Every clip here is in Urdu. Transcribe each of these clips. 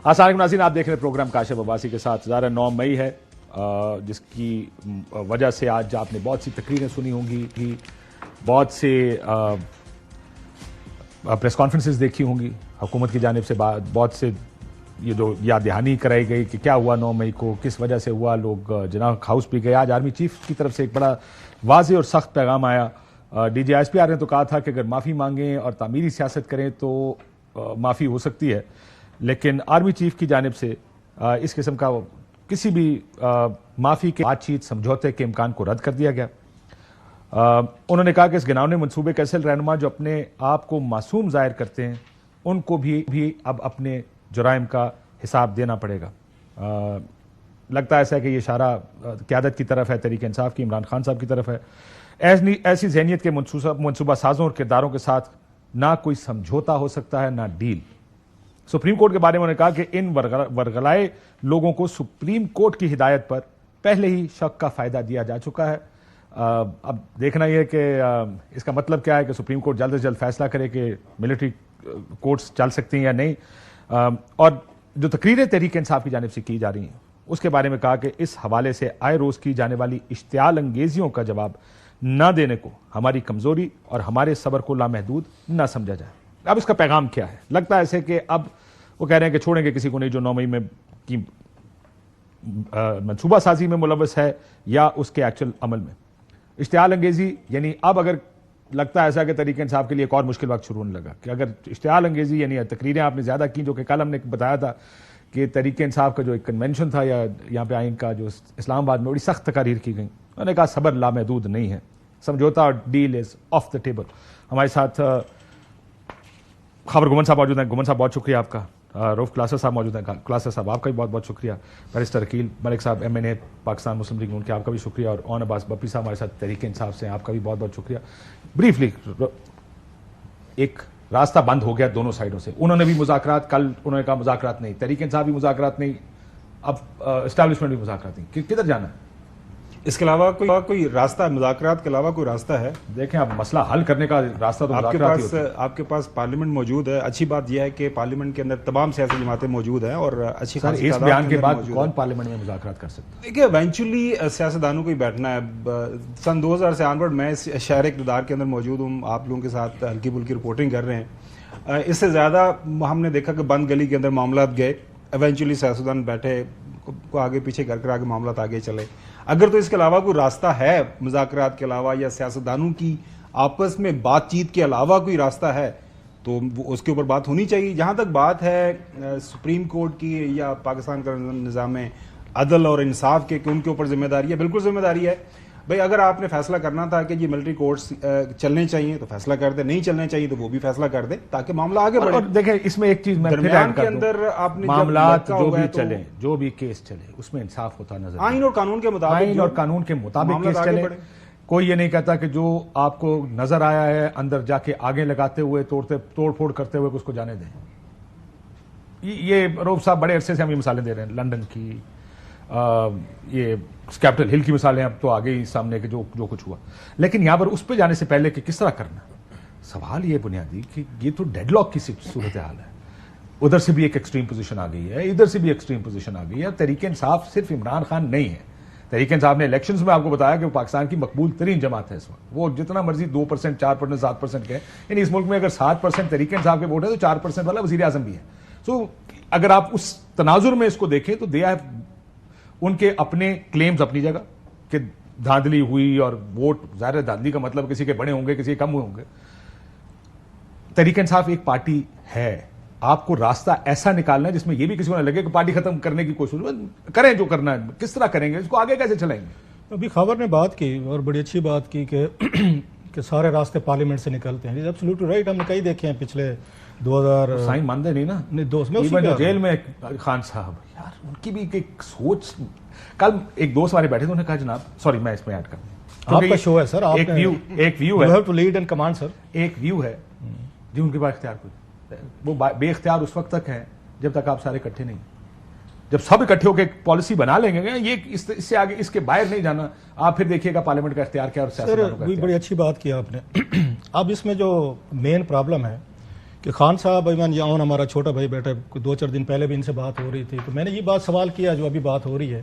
السلام علیکم ناظرین، آپ دیکھ رہے ہیں پروگرام کاشف عباسی کے ساتھ. ظاہر 9 مئی ہے، جس کی وجہ سے آج آپ نے بہت سی تقریریں سنی ہوں گی، بہت سے پریس کانفرنسز دیکھی ہوں گی حکومت کی جانب سے. بہت سے یہ جو یاد دہانی کرائی گئی کہ کیا ہوا 9 مئی کو، کس وجہ سے ہوا، لوگ جناح ہاؤس بھی گئے. آج آرمی چیف کی طرف سے ایک بڑا واضح اور سخت پیغام آیا. D G S P R نے تو کہا تھا کہ اگر معافی مانگیں اور تعمیری سیاست کریں تو معافی ہو سکتی ہے، لیکن آرمی چیف کی جانب سے اس قسم کا کسی بھی معافی کے بات چیت سمجھوتے کے امکان کو رد کر دیا گیا. انہوں نے کہا کہ اس گناونے منصوبے کے اصل رہنما جو اپنے آپ کو معصوم ظاہر کرتے ہیں ان کو بھی اب اپنے جرائم کا حساب دینا پڑے گا. لگتا ہے ایسا ہے کہ یہ اشارہ قیادت کی طرف ہے، تحریک انصاف کی، عمران خان صاحب کی طرف ہے. ایسی ذہنیت کے منصوبہ سازوں اور کرداروں کے ساتھ نہ کوئی سمجھوتا ہو سکتا ہے، نہ ڈیل. سپریم کورٹ کے بارے میں انہوں نے کہا کہ ان ورغلائے لوگوں کو سپریم کورٹ کی ہدایت پر پہلے ہی شک کا فائدہ دیا جا چکا ہے. اب دیکھنا یہ ہے کہ اس کا مطلب کیا ہے کہ سپریم کورٹ جلد از جلد فیصلہ کرے کہ ملٹری کورٹس چل سکتی ہیں یا نہیں. اور جو تقریریں تحریک انصاف کی جانب سے کی جا رہی ہیں اس کے بارے میں کہا کہ اس حوالے سے آئے روز کی جانے والی اشتعال انگیزیوں کا جواب نہ دینے کو ہماری کمزوری اور ہمارے صبر کو لامحدود نہ سمجھا جائے. اب اس کا پیغام کیا ہے؟ لگتا ہے ایسے کہ اب وہ کہہ رہے ہیں کہ چھوڑیں گے کسی کو نہیں جو 9 مئی میں کی منصوبہ سازی میں ملوث ہے یا اس کے ایکچوئل عمل میں. اشتعال انگیزی یعنی اب اگر لگتا ہے ایسا کہ تحریک انصاف کے لیے ایک اور مشکل وقت شروع ہونے لگا کہ اگر اشتعال انگیزی یعنی تقریریں آپ نے زیادہ کی، جو کہ کل ہم نے بتایا تھا کہ تحریک انصاف کا جو ایک کنونشن تھا یا یہاں پہ آئین کا جو اسلام آباد میں بڑی سخت تقاریر کی گئی، انہوں نے کہا صبر لامحدود نہیں ہے، سمجھوتا اور deal is off the table. ہمارے ساتھ خبر گمن صاحب موجود ہیں. گمن صاحب بہت شکریہ آپ کا. روف کلاسر صاحب موجود ہیں. کلاسر صاحب آپ کا بھی بہت بہت شکریہ. بیرسٹر عقیل ملک صاحب MNA پاکستان مسلم لیگ ان کے آپ کا بھی شکریہ. اور اون عباس بپی صاحب ہمارے ساتھ تحریک انصاف سے ہیں، آپ کا بھی بہت بہت شکریہ. بریفلی ایک راستہ بند ہو گیا دونوں سائڈوں سے. انہوں نے بھی مذاکرات، کل انہوں نے کہا مذاکرات نہیں، تحریک انصاف بھی مذاکرات نہیں، اب اسٹیبلشمنٹ بھی مذاکرات نہیں. کدھر جانا ہے؟ اس کے علاوہ کوئی راستہ، مذاکرات کے علاوہ کوئی راستہ ہے؟ دیکھیں اب مسئلہ حل کرنے کا راستہ تو مذاکرات ہی ہوتا ہے. آپ کے پاس پارلیمنٹ موجود ہے. اچھی بات یہ ہے کہ پارلیمنٹ کے اندر تمام سیاسی جماعتیں موجود ہیں اور اچھی خاصی اس بیان کے بعد کون پارلیمنٹ میں مذاکرات کر سکتا ہے؟ دیکھیے ایونچولی سیاستدانوں کو ہی بیٹھنا ہے. سن 2000 سے آنورڈ میں شہر اقتدار کے اندر موجود ہوں، آپ لوگوں کے ساتھ ہلکی پھلکی رپورٹنگ کر رہے ہیں. اس سے زیادہ ہم نے دیکھا کہ بند گلی کے اندر معاملات گئے، ایونچولی سیاستدان بیٹھے کو آگے پیچھے کر آگے معاملات آگے چلے. اگر تو اس کے علاوہ کوئی راستہ ہے مذاکرات کے علاوہ یا سیاستدانوں کی آپس میں بات چیت کے علاوہ کوئی راستہ ہے تو اس کے اوپر بات ہونی چاہیے. جہاں تک بات ہے سپریم کورٹ کی یا پاکستان کا نظام عدل اور انصاف کے کہ ان کے اوپر ذمہ داری ہے، بالکل ذمہ داری ہے. بھائی اگر آپ نے فیصلہ کرنا تھا کہ یہ ملٹری کورٹس چلنے چاہیے تو فیصلہ کر دے، نہیں چلنے چاہیے تو وہ بھی فیصلہ کر دے تاکہ معاملہ آگے بڑھے. اور دیکھیں اس میں ایک چیز میں درمیان کے اندر آپ نے معاملات جو بھی چلے، جو بھی کیس چلے اس میں انصاف ہوتا نظر آئین اور قانون کے مطابق کیس چلے. کوئی یہ نہیں کہتا کہ جو آپ کو نظر آیا ہے اندر جا کے آگے لگاتے ہوئے توڑ پھوڑ کرتے ہوئے اس کو جانے دیں. یہ روف صاحب بڑے عرصے سے ہم یہ مثالیں دے رہے ہیں، لندن کی، یہ کیپٹل ہل کی مثالیں اب تو آگے ہی سامنے کے جو کچھ ہوا. لیکن یہاں پر اس پہ جانے سے پہلے کہ کس طرح کرنا، سوال یہ بنیادی کہ یہ تو ڈیڈ لاک کی صورتحال ہے. ادھر سے بھی ایک ایکسٹریم پوزیشن آ گئی ہے، ادھر سے بھی ایکسٹریم پوزیشن آ گئی ہے. تحریک انصاف صرف عمران خان نہیں ہے. تحریک انصاف نے الیکشنز میں آپ کو بتایا کہ وہ پاکستان کی مقبول ترین جماعت ہے اس وقت. وہ جتنا مرضی 2%، 4%، 7% کے، یعنی اس ملک میں اگر 7% تحریک انصاف کے ووٹ ہے تو 4% والا وزیر اعظم بھی ہے. سو اگر آپ اس تناظر میں اس کو دیکھیں تو ان کے اپنے کلیمز اپنی جگہ کہ دھاندلی ہوئی اور ووٹ، ظاہر دھاندلی کا مطلب کسی کے بڑے ہوں گے کسی کے کم ہوئے ہوں گے. تحریک انصاف ایک پارٹی ہے، آپ کو راستہ ایسا نکالنا ہے جس میں یہ بھی کسی کو نہ لگے کہ پارٹی ختم کرنے کی کوشش کریں. جو کرنا ہے کس طرح کریں گے، اس کو آگے کیسے چلائیں گے؟ ابھی خبر نے بات کی اور بڑی اچھی بات کی کہ سارے راستے پارلیمنٹ سے نکلتے ہیں. Absolutely right. ہم نے کئی دیکھے ہیں پچھلے 2000 سائن مانتے نہیں نا. دوست میں جیل میں خان صاحب، یار ان کی بھی ایک سوچ. کل ایک دوست ہمارے بیٹھے تھے، انہوں نے کہا جناب سوری میں اس میں ایڈ کر دوں، آپ کا شو ہے سر، ایک ویو ہے، you have to lead and command sir. ایک ویو ہے جی ان کے پاس اختیار کوئی، وہ بے اختیار اس وقت تک ہے جب تک آپ سارے اکٹھے نہیں. جب سب اکٹھے ہو کے پالیسی بنا لیں گے، یہ اس سے آگے اس کے باہر نہیں جانا. آپ پھر دیکھیے گا پارلیمنٹ کا اختیار کیا اور سیاستدانوں کا اختیار. بڑی اچھی بات کی آپ نے. اب اس میں جو مین پرابلم ہے کہ خان صاحب ایمان یاون ہمارا چھوٹا بھائی بیٹا 2-4 دن پہلے بھی ان سے بات ہو رہی تھی، تو میں نے یہ بات سوال کیا جو ابھی بات ہو رہی ہے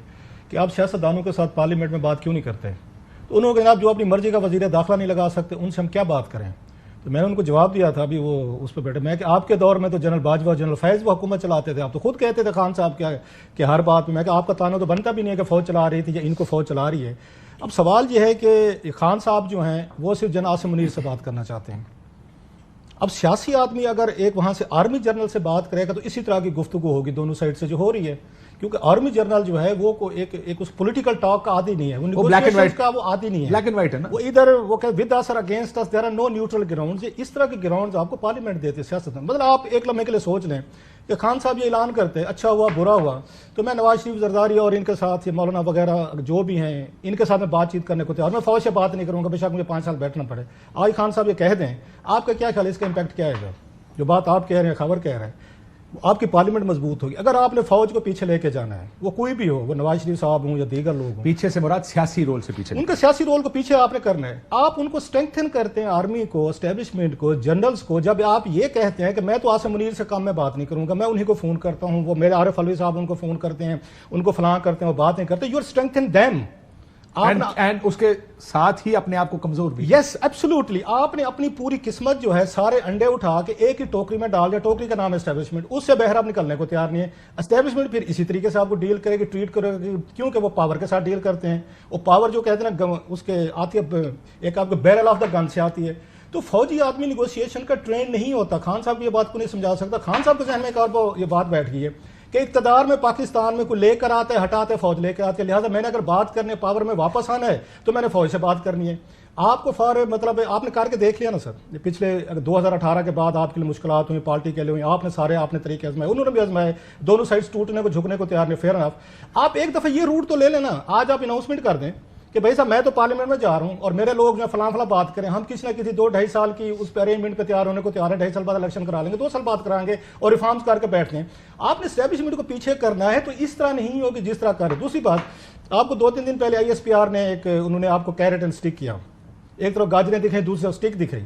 کہ آپ سیاستدانوں کے ساتھ پارلیمنٹ میں بات کیوں نہیں کرتے؟ تو انہوں نے کہا جناب جو اپنی مرضی کا وزیر داخلہ نہیں لگا سکتے ان سے ہم کیا بات کریں؟ تو میں نے ان کو جواب دیا تھا ابھی وہ اس پہ بیٹھے میں کہ آپ کے دور میں تو جنرل باجوہ اور جنرل فیض وہ حکومت چلاتے تھے، آپ تو خود کہتے تھے خان صاحب کیا کہ ہر بات میں کہ آپ کا تعین تو بنتا بھی نہیں ہے کہ فوج چلا رہی تھی یا ان کو فوج چلا رہی ہے۔ اب سوال یہ ہے کہ خان صاحب جو ہیں وہ صرف جناب عاصم منیر سے بات کرنا چاہتے ہیں۔ اب سیاسی آدمی اگر ایک وہاں سے آرمی جنرل سے بات کرے گا تو اسی طرح کی گفتگو ہوگی دونوں سائڈ سے جو ہو رہی ہے، کیونکہ آرمی جنرل جو ہے وہ ایک اس پولیٹیکل ٹاک کا عادی نہیں ہے، وہ نیگوشیشنز کا وہ عادی نہیں ہے، بلیک اینڈ وائٹ ہے نا، وہ ادھر وہ کہ with us or against us there are no neutral grounds, اس طرح کے گراؤنڈز آپ کو پارلیمنٹ دیتے ہیں سیاست میں۔ مطلب آپ ایک لمحے کے لیے سوچ لیں کہ خان صاحب یہ اعلان کرتے ہیں اچھا ہوا برا ہوا تو میں نواز شریف زرداری اور ان کے ساتھ یہ مولانا وغیرہ جو بھی ہیں ان کے ساتھ میں بات چیت کرنے کو تیار، میں فوج سے بات نہیں کروں گا، بے شک مجھے 5 سال بیٹھنا پڑے۔ آج خان صاحب یہ کہہ دیں، آپ کا کیا خیال ہے اس کا امپیکٹ کیا ہے؟ جو بات آپ کہہ رہے ہیں خبر کہہ رہے ہیں آپ کی پارلیمنٹ مضبوط ہوگی۔ اگر آپ نے فوج کو پیچھے لے کے جانا ہے، وہ کوئی بھی ہو، وہ نواز شریف صاحب ہوں یا دیگر لوگ ہوں، پیچھے سے مراد سیاسی رول سے پیچھے ان کے سیاسی رول کو پیچھے آپ نے کرنا ہے۔ آپ ان کو اسٹرینتھن کرتے ہیں، آرمی کو، اسٹیبلشمنٹ کو، جنرلز کو، جب آپ یہ کہتے ہیں کہ میں تو عاصم منیر سے کم میں بات نہیں کروں گا، میں انہی کو فون کرتا ہوں، وہ میرے عارف علوی صاحب ان کو فون کرتے ہیں، ان کو فلاں کرتے ہیں، وہ بات نہیں کرتے، you are strengthen them. And اس کے ساتھ ہی اپنے آپ کو کمزور بھی۔ یس ایبسولوٹلی، آپ نے اپنی پوری قسمت جو ہے سارے انڈے اٹھا کے ایک ہی ٹوکری میں ڈال دیا، ٹوکری کا نام ہے اسٹیبلشمنٹ، اس سے باہر آپ نکلنے کو تیار نہیں ہے۔ اسٹیبلشمنٹ پھر اسی طریقے سے آپ کو ڈیل کرے گی، ٹریٹ کرے گی، کیونکہ وہ پاور کے ساتھ ڈیل کرتے ہیں، وہ پاور جو کہتے ہیں نا اس کے آتی ہے ایک آپ کو بیرل آف دا گن سے آتی ہے۔ تو فوجی آدمی نیگوشیشن کا ٹرین نہیں ہوتا۔ خان صاحب کی یہ بات کو نہیں سمجھا سکتا۔ خان صاحب کے ذہن میں ایک اور یہ بات بیٹھ گئی ہے کہ اقتدار میں پاکستان میں کوئی لے کر آتا ہے، ہٹاتے فوج لے کے آتے ہیں، لہٰذا میں نے اگر بات کرنے پاور میں واپس آنا ہے تو میں نے فوج سے بات کرنی ہے۔ آپ کو مطلب آپ نے کر کے دیکھ لیا نا سر، پچھلے 2018 کے بعد آپ کے لیے مشکلات ہوئی، پارٹی کے لیے ہوئی، آپ نے طریقے آزمائے، انہوں نے بھی آزمائے، دونوں سائڈز ٹوٹنے کو جھکنے کو تیار نہیں، فیئر انف۔ آپ ایک دفعہ یہ روٹ تو لے لینا، آج آپ اناؤنسمنٹ کر دیں کہ بھائی صاحب میں تو پارلیمنٹ میں جا رہا ہوں اور میرے لوگ جو فلاں فلاں بات کریں، ہم کسی نہ کسی 2-2.5 سال کی اس پہ ارینجمنٹ پہ تیار ہونے کو تیار ہیں، 2.5 سال بعد الیکشن کرا لیں گے، 2 سال بعد کرائیں گے اور ریفارمز کر کے بیٹھ لیں۔ آپ نے اسٹیبلشمنٹ کو پیچھے کرنا ہے تو اس طرح نہیں ہوگی جس طرح کر۔ دوسری بات، آپ کو 2-3 دن پہلے ISPR نے انہوں نے آپ کو کیرٹ اینڈ اسٹک کیا، ایک طرف گاجریں دکھ رہی دوسری طرف اسٹک دکھ رہی۔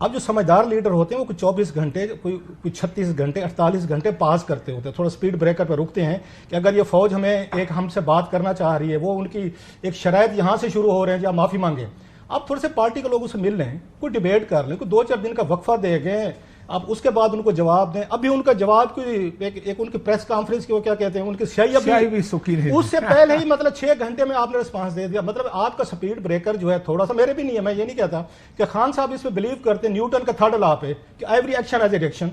اب جو سمجھدار لیڈر ہوتے ہیں وہ کوئی 24 گھنٹے کوئی 36 گھنٹے 48 گھنٹے پاس کرتے ہوتے ہیں، تھوڑا سپیڈ بریکر پہ رکتے ہیں کہ اگر یہ فوج ہم سے بات کرنا چاہ رہی ہے، وہ ان کی ایک شرائط یہاں سے شروع ہو رہے ہیں یا معافی مانگیں، آپ تھوڑے سے پارٹی کے لوگوں سے مل لیں، کوئی ڈیبیٹ کر لیں، کوئی 2-4 دن کا وقفہ دے گئے، آپ اس کے بعد ان کو جواب دیں۔ ابھی ان کا جواب کوئی ایک ان کی پریس کانفرنس کی وہ کیا کہتے ہیں ان کی سیاہی بھی سکی نہیں، اس سے پہلے ہی مطلب 6 گھنٹے میں آپ نے رسپانس دے دیا۔ مطلب آپ کا سپیڈ بریکر جو ہے تھوڑا سا، میرے بھی نہیں ہے، میں یہ نہیں کہتا کہ خان صاحب اس پہ بلیو کرتے ہیں نیوٹن کا 3rd لا پہ کہ every action has a reaction,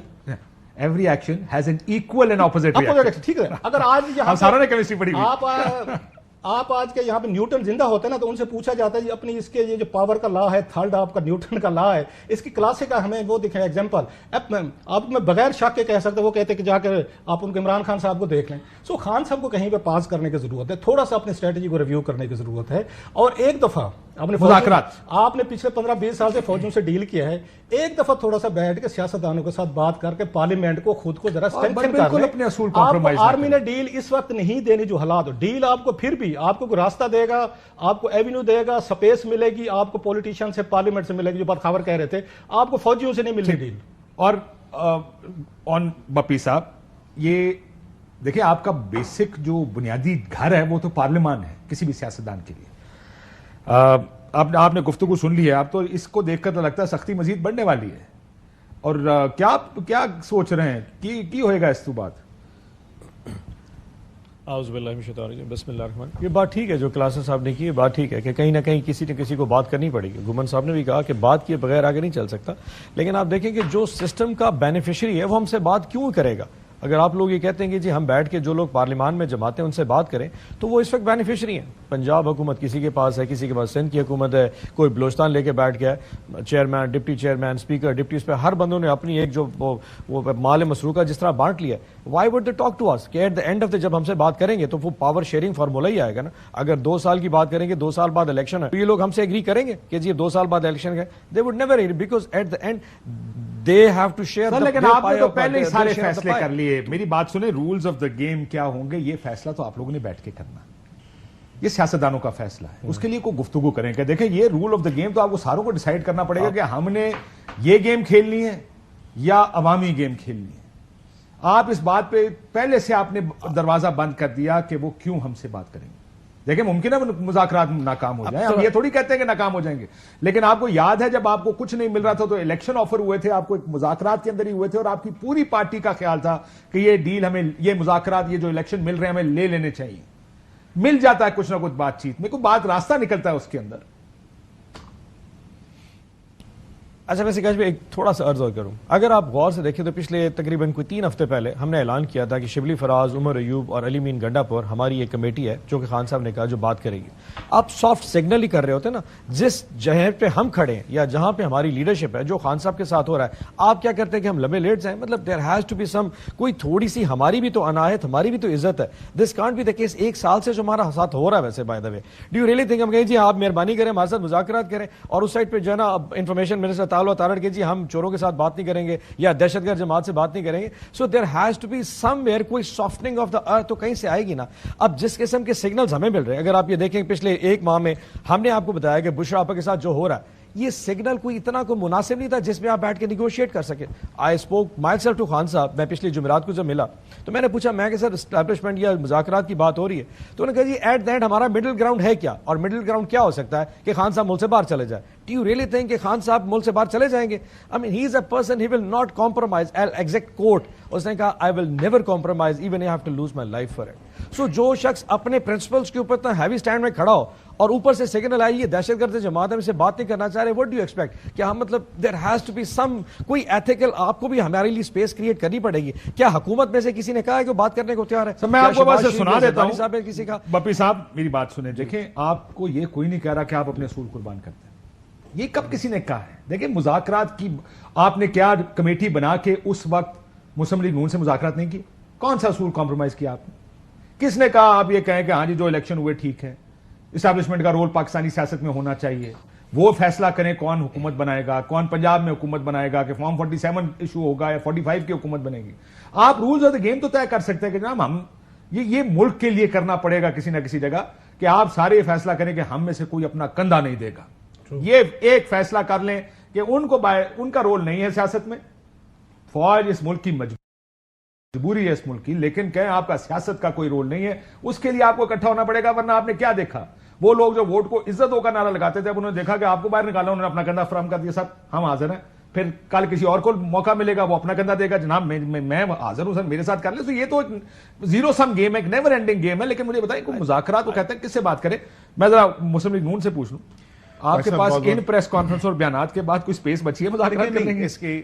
every action has an equal and opposite reaction. ٹھیک ہے، اگر آج یہاں ساروں نے کیمسٹری پڑھی ہوئی، آپ آج کے یہاں پہ نیوٹن زندہ ہوتے ہیں نا تو ان سے پوچھا جاتا ہے جی اپنی اس کے یہ جو پاور کا لا ہے 3rd آپ کا نیوٹن کا لا ہے، اس کی کلاسک ہمیں وہ دکھائیں ایگزامپل۔ آپ میں بغیر شک کے کہہ سکتے وہ کہتے کہ جا کر آپ ان کو عمران خان صاحب کو دیکھ لیں۔ سو خان صاحب کو کہیں پہ پاس کرنے کی ضرورت ہے، تھوڑا سا اپنی اسٹریٹجی کو ریویو کرنے کی ضرورت ہے، اور ایک دفعہ آپ نے پچھلے 15-20 سال سے فوجوں سے ڈیل کیا ہے، ایک دفعہ تھوڑا سا بیٹھ کے سیاستدانوں کے ساتھ بات کر کے پارلیمنٹ کو خود کو ذرا اسٹرینتھن کرنا۔ آپ کو آرمی نے ڈیل اس وقت نہیں دینی جو حالات ہو، ڈیل آپ کو پھر بھی آپ کو راستہ دے گا، آپ کو ایونیو دے گا، سپیس ملے گی، آپ کو پولیٹیشین سے پارلیمنٹ سے ملے گی، جو بات خبر کہہ رہے تھے، آپ کو فوجیوں سے نہیں ملے ڈیل۔ اور آن بپی صاحب، یہ دیکھیں آپ کا بیسک جو بنیادی گھر ہے وہ تو پارلیمان ہے کسی بھی سیاستدان کے لیے۔ آپ نے گفتگو سن لی ہے، آپ تو اس کو دیکھ کر تو لگتا ہے سختی مزید بڑھنے والی ہے، اور کیا سوچ رہے ہیں کی ہوئے گا اس تو بات؟ اعوذ باللہ من الشیطان الرجیم، بسم اللہ الرحمن الرحیم۔ یہ بات ٹھیک ہے جو کلاسر صاحب نے کی، یہ بات ٹھیک ہے کہ کہیں نہ کہیں کسی نہ کسی کو بات کرنی پڑے گی۔ گھومن صاحب نے بھی کہا کہ بات کیے بغیر آگے نہیں چل سکتا، لیکن آپ دیکھیں کہ جو سسٹم کا بینیفیشری ہے وہ ہم سے بات کیوں کرے گا؟ اگر آپ لوگ یہ کہتے ہیں کہ جی ہم بیٹھ کے جو لوگ پارلیمان میں جماتے ہیں ان سے بات کریں، تو وہ اس وقت بینیفیشری ہیں۔ پنجاب حکومت کسی کے پاس ہے، کسی کے پاس سندھ کی حکومت ہے، کوئی بلوچستان لے کے بیٹھ گیا ہے، chairman, deputy chairman, speaker, deputy speaker, ہر بندوں نے اپنی ایک جو وہ مال مسروقہ جس طرح بانٹ لیا ہے۔ Why would they talk to us کہ at the end of the جب ہم سے بات کریں گے تو وہ پاور شیئرنگ فارمولا ہی آئے گا نا۔ اگر 2 سال کی بات کریں گے، 2 سال بعد الیکشن ہے، تو یہ لوگ ہم سے ایگری کریں گے کہ جی 2 سال بعد الیکشن ہے؟ They would never agree, because at the end they have to share the لیکن آپ نے تو پہلے ہی سارے share the فیصلے pie۔ کر لیے۔ میری بات سنیں، رولز آف دا گیم کیا ہوں گے یہ فیصلہ تو آپ لوگوں نے بیٹھ کے کرنا، یہ سیاستدانوں کا فیصلہ ہے، اس کے لیے کوئی گفتگو کریں کہ دیکھیں یہ رول آف دا گیم تو آپ کو ساروں کو ڈیسائیڈ کرنا پڑے گا کہ ہم نے یہ گیم کھیلنی ہے یا عوامی گیم کھیلنی ہے. آپ اس بات پہ پہلے سے آپ نے دروازہ بند کر دیا کہ وہ کیوں ہم سے بات کریں گے. دیکھیں ممکن ہے مذاکرات ناکام ہو جائیں, ہم یہ تھوڑی کہتے ہیں کہ ناکام ہو جائیں گے, لیکن آپ کو یاد ہے جب آپ کو کچھ نہیں مل رہا تھا تو الیکشن آفر ہوئے تھے, آپ کو ایک مذاکرات کے اندر ہی ہوئے تھے, اور آپ کی پوری پارٹی کا خیال تھا کہ یہ ڈیل ہمیں, یہ مذاکرات, یہ جو الیکشن مل رہے ہیں ہمیں لے لینے چاہیے. مل جاتا ہے کچھ نہ کچھ بات چیت میں, کوئی بات راستہ نکلتا ہے اس کے اندر. اچھا میں سکاش بھائی ایک تھوڑا سا عرض اور کروں, اگر آپ غور سے دیکھیں تو پچھلے تقریباً کوئی 3 ہفتے پہلے ہم نے اعلان کیا تھا کہ شبلی فراز, عمر ایوب اور علی مین گنڈا پور ہماری ایک کمیٹی ہے جو کہ خان صاحب نے کہا جو بات کرے گی. آپ سافٹ سگنل ہی کر رہے ہوتے نا, جس جگہ پہ ہم کھڑے ہیں یا جہاں پہ ہماری لیڈرشپ ہے, جو خان صاحب کے ساتھ ہو رہا ہے, آپ کیا کرتے ہیں کہ ہم لمبے لیٹ جائیں. مطلب there has to be some, کوئی تھوڑی سی ہماری بھی تو عنایت, ہماری بھی تو عزت ہے. دس کانٹ بی دا کیس. 1 سال سے جو ہمارا ساتھ ہو رہا ہے ویسے by the way, do you really think ہم کہیں جی آپ مہربانی کریں ہمارے ساتھ مذاکرات کریں, اور اس سائڈ پہ جو ہے نا انفارمیشن منسٹر تعالیٰ تارڑ کے جی ہم چوروں کے ساتھ بات نہیں کریں گے یا دہشت گرد جماعت سے بات نہیں کریں گے. So there has to be somewhere ویئر, کوئی سافٹنگ آف دا ارتھ تو کہیں سے آئے گی نا. اب جس قسم کے سگنلز ہمیں مل رہے ہیں, اگر آپ یہ دیکھیں پچھلے 1 ماہ میں ہم نے آپ کو بتایا کہ بشرا آپا کے ساتھ جو ہو رہا ہے, یہ سگنل کوئی اتنا کوئی مناسب نہیں تھا جس میں آپ بیٹھ کے نیگوشیٹ کر سکے. I spoke myself to Khan صاحب, میں پچھلی جمعرات کو جب ملا تو میں نے پوچھا, میں کہ سر اسٹیبلشمنٹ یا مذاکرات کی بات ہو رہی ہے, تو انہوں نے کہا جی ایٹ دا اینڈ ہمارا مڈل گراؤنڈ ہے کیا, اور مڈل گراؤنڈ کیا ہو سکتا ہے کہ خان صاحب ملک سے باہر چلے جائے. ڈو یو ریئلی تھنک کہ خان صاحب ملک سے باہر چلے جائیں گے؟ I mean he is a person, he will not compromise. Exact quote اس نے کہا, I will never compromise even I have to lose my life for it. So جو شخص اپنے پرنسپلس کے اوپر اتنا ہیوی اسٹینڈ میں کھڑا ہو اور اوپر سے سگنل آئی یہ دہشت گرد جماعت ہم سے بات نہیں کرنا چاہ رہے, وٹ ڈو یو ایکسپیکٹ؟ کیا ہم مطلب there has to be some کوئی ایتھیکل, آپ کو بھی ہمارے لیے اسپیس کریٹ کرنی پڑے گی. کیا حکومت میں سے کسی نے کہا ہے کہ بات کرنے کو تیار ہے؟ میں آپ کو بات سنا دیتا ہوں صاحب کسی کا. بپی صاحب میری بات سنیں, دیکھیں آپ کو یہ کوئی نہیں کہہ رہا کہ آپ اپنے اصول قربان کرتے ہیں, یہ کب کسی نے کہا ہے؟ دیکھیں مذاکرات کی آپ نے کیا کمیٹی بنا کے اس وقت مسلم لیگ نون سے مذاکرات نہیں کی؟ کون سا اصول کمپرومائز کیا آپ نے؟ کس نے کہا آپ یہ کہیں کہ ہاں جی جو الیکشن ہوئے ٹھیک ہے, اسٹیبلشمنٹ کا رول پاکستانی سیاست میں ہونا چاہیے, وہ فیصلہ کریں کون حکومت بنائے گا, کون پنجاب میں حکومت بنائے گا, کہ فارم 47 ایشو ہوگا یا 45 کی حکومت بنے گی. آپ رولز آف دا گیم تو طے کر سکتے ہیں کہ جناب ہم یہ ملک کے لیے کرنا پڑے گا کسی نہ کسی جگہ, کہ آپ سارے یہ فیصلہ کریں کہ ہم میں سے کوئی اپنا کندھا نہیں دے گا. یہ ایک فیصلہ کر لیں کہ ان کا رول نہیں ہے سیاست میں, فوج اس ملک کی مجبوری ہے اس ملک کی, لیکن کہیں آپ کا سیاست کا کوئی رول نہیں ہے, اس کے لیے آپ کو اکٹھا ہونا پڑے گا. ورنہ آپ نے کیا دیکھا, وہ لوگ جو ووٹ کو عزتوں کا نعرہ لگاتے تھے, اب انہوں نے دیکھا کہ آپ کو باہر نکالا, انہوں نے اپنا کندھا فراہم کر دیا, صاحب ہم حاضر ہیں, پھر کل کسی اور کو موقع ملے گا وہ اپنا کندھا دے گا, جناب میں حاضر ہوں سر میرے ساتھ کر لیں. تو یہ تو زیرو سم گیم ہے, ایک نیور اینڈنگ گیم ہے. لیکن مجھے بتائیں کوئی مذاکرات وہ کہتے ہیں کس سے بات کرے. میں ذرا مسلم لیگ نون سے پوچھ لوں, آپ کے پاس ان پریس کانفرنس اور بیانات کے بعد کوئی سپیس بچی ہے مذاکرات کرنے کی؟ اس کے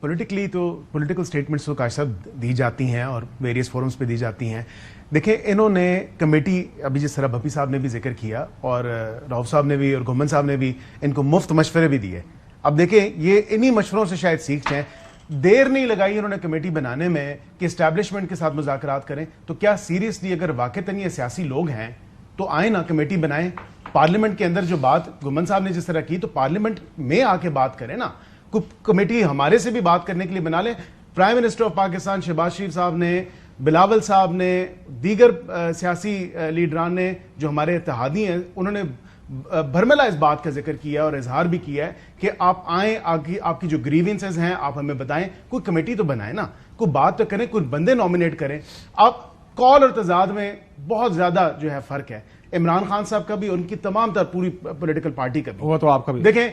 پولیٹیکل سٹیٹمنٹس تو کاشف صاحب دی جاتی ہیں اور ویریس فورمز پہ دی جاتی ہیں. دیکھیں انہوں نے کمیٹی, ابھی جس طرح بھپی صاحب نے بھی ذکر کیا اور رؤف صاحب نے بھی اور گھمن صاحب نے بھی ان کو مفت مشورے بھی دیے. اب دیکھیں یہ انہی مشوروں سے شاید سیکھ جائیں. دیر نہیں لگائی انہوں نے کمیٹی بنانے میں کہ اسٹیبلشمنٹ کے ساتھ مذاکرات کریں. تو کیا سیریسلی اگر واقعتاً یہ سیاسی لوگ ہیں تو آئیں نا کمیٹی بنائیں, پارلیمنٹ کے اندر جو بات گھمن صاحب نے جس طرح کی تو پارلیمنٹ میں آ کے بات کریں نا. کمیٹی ہمارے سے بھی بات کرنے کے لیے بنا لیں. Prime minister of Pakistan Shehbaz Sharif صاحب نے, بلاول صاحب نے, دیگر سیاسی لیڈران نے جو ہمارے اتحادی ہیں, انہوں نے بھرملا اس بات کا ذکر کیا اور اظہار بھی کیا ہے کہ آپ آئیں, آپ کی جو گریونسز ہیں آپ ہمیں بتائیں, کوئی کمیٹی تو بنائیں نا, کوئی بات تو کریں, کوئی بندے نامینیٹ کریں. آپ کال اور تضاد میں بہت زیادہ جو ہے فرق ہے. عمران خان صاحب کا بھی, ان کی تمام تر پوری پولیٹیکل پارٹی کا بھی, وہ تو آپ کا بھی. دیکھیں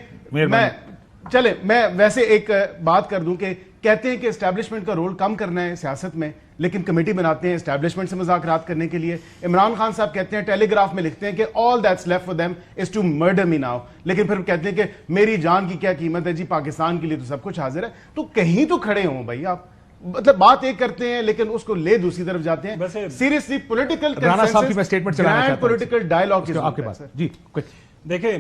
میں ویسے ایک بات کر دوں کہ کہتے ہیں کہ اسٹیبلشمنٹ کا رول کم کرنا ہے سیاست میں, لیکن کمیٹی بناتے ہیں اسٹیبلشمنٹ سے مذاکرات کرنے کے لیے. عمران خان صاحب کہتے ہیں, ٹیلی گراف میں لکھتے ہیں کہ all that's left for them is to murder me now, لیکن پھر کہتے ہیں کہ میری جان کی کیا قیمت ہے جی, پاکستان کے لیے تو سب کچھ حاضر ہے. تو کہیں تو کھڑے ہوں بھائی آپ, مطلب بات ایک کرتے ہیں لیکن اس کو لے دوسری طرف جاتے ہیں. سیریسلی پولیٹیکل پولیٹیکل ڈائلاگ آپ کے پاس جی دیکھیں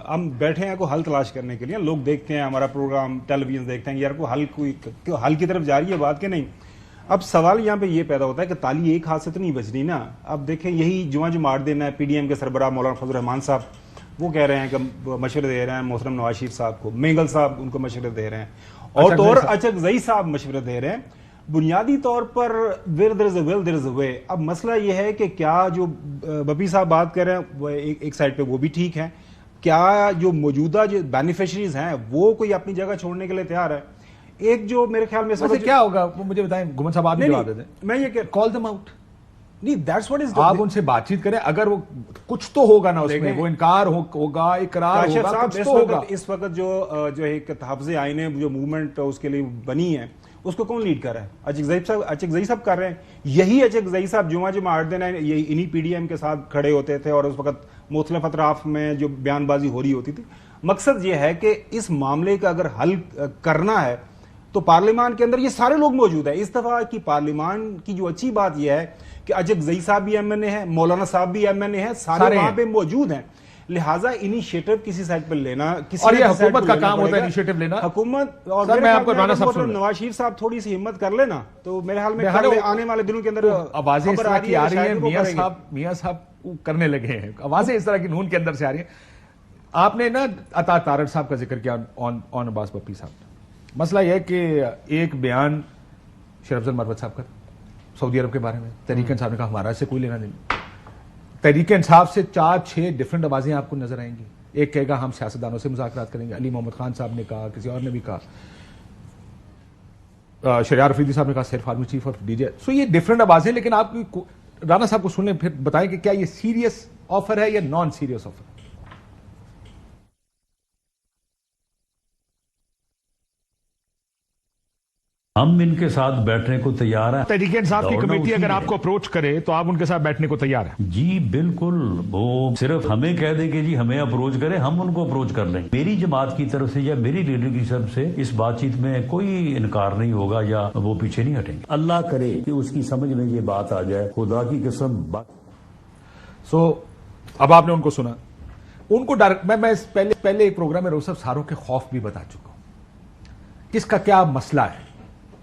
ہم بیٹھے ہیں کو حل تلاش کرنے کے لیے, لوگ دیکھتے ہیں ہمارا پروگرام, ٹیلی ویژن دیکھتے ہیں, یار کو حل کی طرف جا رہی ہے بات کہ نہیں. اب سوال یہاں پہ یہ پیدا ہوتا ہے کہ تالی ایک ہاتھ سے تو نہیں بچنی نا. اب دیکھیں یہی جو مار دینا ہے پی ڈی ایم کے سربراہ مولانا فضل الرحمان صاحب, وہ کہہ رہے ہیں کہ مشورے دے رہے ہیں محترم نواز شریف صاحب کو, مینگل صاحب ان کو مشورے دے رہے ہیں, اور اچک زئی صاحب مشورے دے رہے ہیں. بنیادی طور پر where there is a will there is a way. اب مسئلہ یہ ہے کہ کیا جو بپی صاحب بات کر رہے ہیں وہ ایک سائڈ پہ وہ بھی ٹھیک ہے, کیا جو موجودہ جو بینیفیشریز ہیں وہ کوئی اپنی جگہ چھوڑنے کے لیے تیار ہے. ایک جو میرے خیال میں اس ویسے وقت کیا ہوگا وہ مجھے بتائیں، گمن صاحب آپ بھی جواب دے دیں. میں یہ کہ کال دم آؤٹ. نہیں دیٹس واٹ از آپ ان سے بات چیت کریں، اگر وہ کچھ تو ہوگا نا اس میں، دیکھیں، وہ انکار ہوگا، اقرار کاشف ہوگا، صاحب کچھ تو ہوگا. اس وقت جو ایک تحفظ آئین ہے، جو موومنٹ اس کے لیے بنی ہے، اس کو کون لیڈ کر رہا ہے؟ اچک زئی صاحب کر رہے ہیں. یہی اچک زئی صاحب جمعہ 8 دن انہی پی ڈی ایم کے ساتھ کھڑے ہوتے تھے اور اس وقت مختلف اطراف میں جو بیان بازی ہو رہی ہوتی تھی. مقصد یہ ہے کہ اس معاملے کا اگر حل کرنا ہے تو پارلیمان کے اندر یہ سارے لوگ موجود ہیں. اس دفعہ کی پارلیمان کی جو اچھی بات یہ ہے کہ اجک زئی صاحب بھی ایم این اے ہیں، مولانا صاحب بھی ایم این اے ہیں، سارے وہاں پہ موجود ہیں. لہٰذا انیشیٹو کسی سائڈ پر لینا، اور یہ حکومت کا کام ہوتا ہے انیشیٹو لینا. حکومت اور میں آپ کو رانا صاحب سن نواز شریف صاحب تھوڑی سی ہمت کر لینا تو میرے حال میں آنے والے دنوں کے اندر آوازیں اس طرح کی آ رہی ہیں. میاں صاحب کرنے لگے ہیں، آوازیں اس طرح کی نون کے اندر سے آ رہی ہیں. آپ نے نا عطا تارڑ صاحب کا ذکر کیا، آن عباس پپی صاحب. مسئلہ یہ ہے کہ ایک بیان شیر افضل مروت صاحب کا سعودی عرب کے بارے میں، تحریک انصاف نے کہا ہمارا سے کوئی لینا نہیں. تحریک انصاف سے 4-6 ڈفرنٹ آوازیں آپ کو نظر آئیں گی. ایک کہے گا ہم سیاستدانوں سے مذاکرات کریں گے، علی محمد خان صاحب نے کہا، کسی اور نے بھی کہا، شریار افریدی صاحب نے کہا صرف army chief of D J. So یہ ڈفرنٹ آوازیں، لیکن آپ رانا صاحب کو سن لیں، پھر بتائیں کہ کیا یہ سیریس آفر ہے یا نان سیریس آفر. ہم ان کے ساتھ بیٹھنے کو تیار ہیں. تحریک انصاف کی کمیٹی اگر آپ کو اپروچ کرے تو آپ ان کے ساتھ بیٹھنے کو تیار ہیں؟ جی بالکل، وہ صرف ہمیں کہہ دیں کہ جی ہمیں اپروچ کریں، ہم ان کو اپروچ کر لیں. میری جماعت کی طرف سے یا میری لیڈر کی طرف سے اس بات چیت میں کوئی انکار نہیں ہوگا یا وہ پیچھے نہیں ہٹیں گے. اللہ کرے کہ اس کی سمجھ میں یہ بات آ جائے، خدا کی قسم. سو اب آپ نے ان کو سنا، ان کو ڈائریکٹ میں پہلے ایک پروگرام میں روسف ساروں کے خوف بھی بتا چکا ہوں. کس کا کیا مسئلہ ہے؟